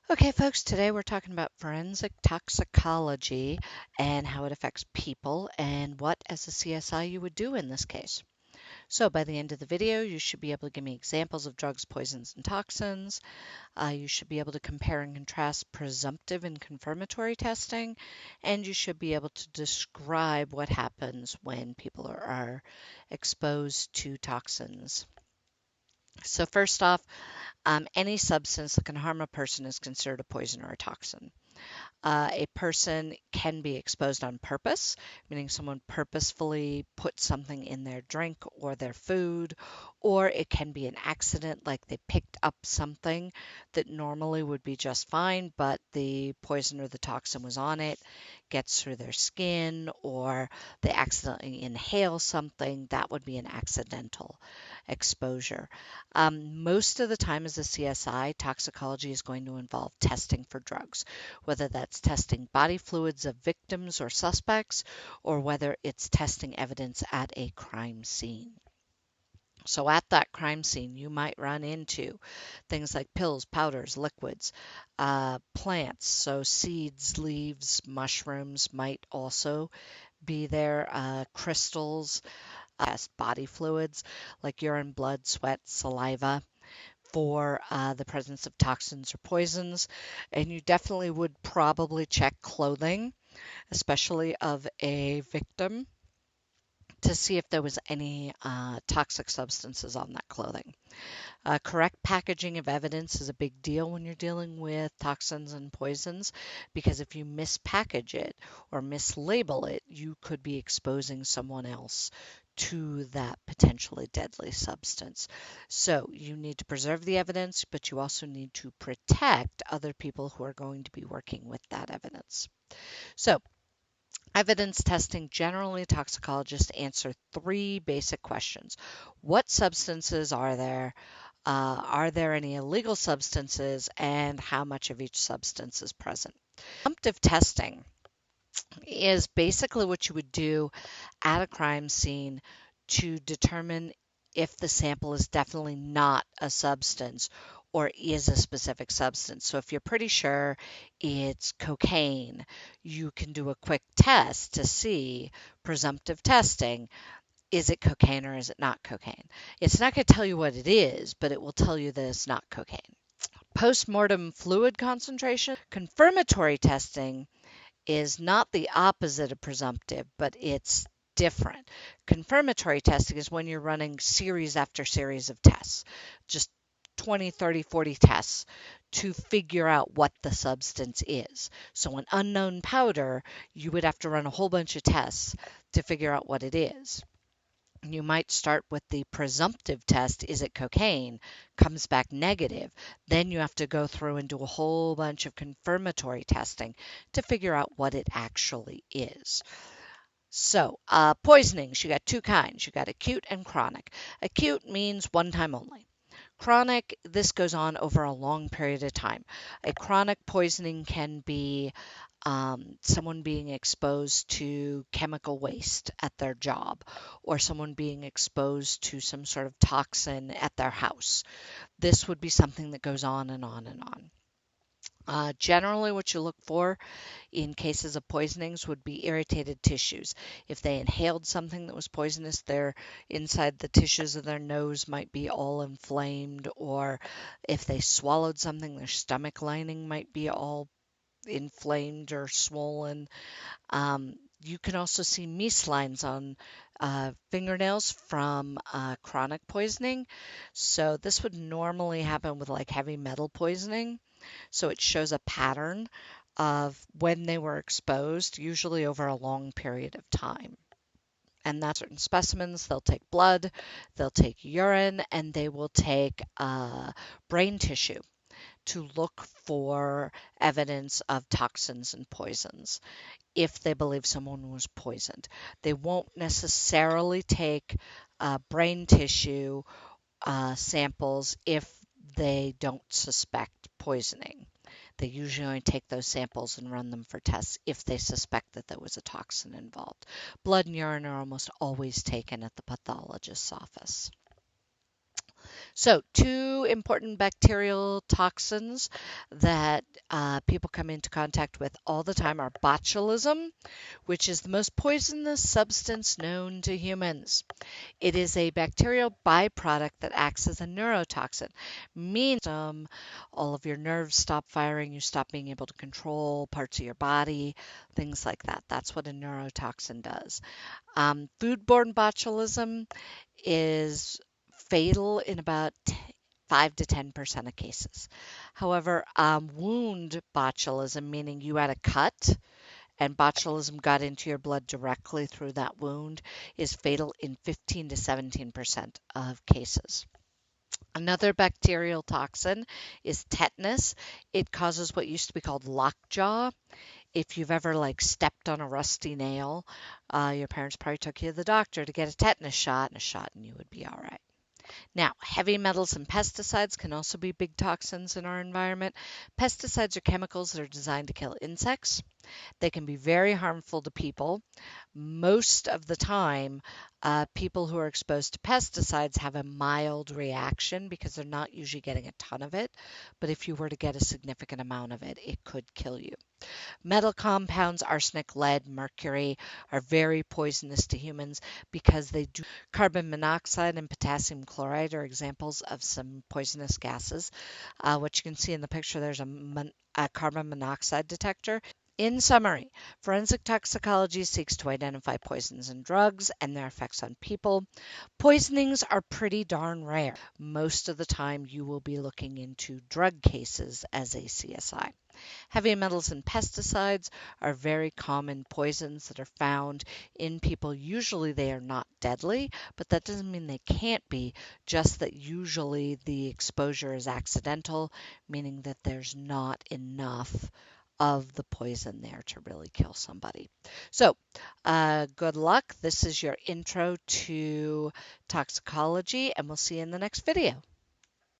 Okay, folks, today we're talking about forensic toxicology and how it affects people and what, as a CSI, you would do in this case. So, by the end of the video, you should be able to give me examples of drugs, poisons, and toxins. You should be able to compare and contrast presumptive and confirmatory testing, and you should be able to describe what happens when people are exposed to toxins. So, first off, any substance that can harm a person is considered a poison or a toxin. A person can be exposed on purpose, meaning someone purposefully put something in their drink or their food, or it can be an accident, like they picked up something that normally would be just fine, but the poison or the toxin was on it, gets through their skin, or they accidentally inhale something. That would be an accidental exposure. Most of the time, as a CSI, toxicology is going to involve testing for drugs, whether that's testing body fluids of victims or suspects, or whether it's testing evidence at a crime scene. So, at that crime scene, you might run into things like pills, powders, liquids, plants. So, seeds, leaves, mushrooms might also be there, crystals, body fluids like urine, blood, sweat, saliva for the presence of toxins or poisons. And you definitely would probably check clothing, especially of a victim, to see if there was any toxic substances on that clothing. Correct packaging of evidence is a big deal when you're dealing with toxins and poisons, because if you mispackage it or mislabel it, you could be exposing someone else to that potentially deadly substance. So you need to preserve the evidence, but you also need to protect other people who are going to be working with that evidence. So evidence testing, generally toxicologists answer three basic questions. What substances are there? Are there any illegal substances, and how much of each substance is present? Presumptive testing is basically what you would do at a crime scene to determine if the sample is definitely not a substance or is a specific substance. So if you're pretty sure it's cocaine, you can do a quick test to see presumptive testing. Is it cocaine or is it not cocaine? It's not going to tell you what it is, but it will tell you that it's not cocaine. Postmortem fluid concentration. Confirmatory testing is not the opposite of presumptive, but it's different. Confirmatory testing is when you're running series after series of tests, just 20, 30, 40 tests to figure out what the substance is. So, an unknown powder, you would have to run a whole bunch of tests to figure out what it is. You might start with the presumptive test, is it cocaine? Comes back negative. Then you have to go through and do a whole bunch of confirmatory testing to figure out what it actually is. So, poisonings, you got two kinds. You got acute and chronic. Acute means one time only. Chronic, this goes on over a long period of time. A chronic poisoning can be someone being exposed to chemical waste at their job, or someone being exposed to some sort of toxin at their house. This would be something that goes on and on and on. Generally, what you look for in cases of poisonings would be irritated tissues. If they inhaled something that was poisonous, their inside the tissues of their nose might be all inflamed, or if they swallowed something, their stomach lining might be all inflamed or swollen. You can also see meese lines on fingernails from chronic poisoning. So this would normally happen with like heavy metal poisoning. So it shows a pattern of when they were exposed, usually over a long period of time. And that's certain specimens. They'll take blood, they'll take urine, and they will take brain tissue to look for evidence of toxins and poisons if they believe someone was poisoned. They won't necessarily take brain tissue samples if they don't suspect poisoning. They usually only take those samples and run them for tests if they suspect that there was a toxin involved. Blood and urine are almost always taken at the pathologist's office. So, two important bacterial toxins that people come into contact with all the time are botulism, which is the most poisonous substance known to humans. It is a bacterial byproduct that acts as a neurotoxin, meaning all of your nerves stop firing, you stop being able to control parts of your body, things like that. That's what a neurotoxin does. Foodborne botulism is fatal in about 5 to 10% of cases. However, wound botulism, meaning you had a cut and botulism got into your blood directly through that wound, is fatal in 15 to 17% of cases. Another bacterial toxin is tetanus. It causes what used to be called lockjaw. If you've ever stepped on a rusty nail, your parents probably took you to the doctor to get a tetanus shot, and you would be all right. Now, heavy metals and pesticides can also be big toxins in our environment. Pesticides are chemicals that are designed to kill insects. They can be very harmful to people. Most of the time, people who are exposed to pesticides have a mild reaction because they're not usually getting a ton of it. But if you were to get a significant amount of it, it could kill you. Metal compounds, arsenic, lead, mercury, are very poisonous to humans because they do. Carbon monoxide and potassium chloride are examples of some poisonous gases. What you can see in the picture, there's a carbon monoxide detector. In summary, forensic toxicology seeks to identify poisons and drugs and their effects on people. Poisonings are pretty darn rare. Most of the time, you will be looking into drug cases as a CSI. Heavy metals and pesticides are very common poisons that are found in people. Usually they are not deadly, but that doesn't mean they can't be, just that usually the exposure is accidental, meaning that there's not enough of the poison there to really kill somebody. So, good luck. This is your intro to toxicology, and we'll see you in the next video.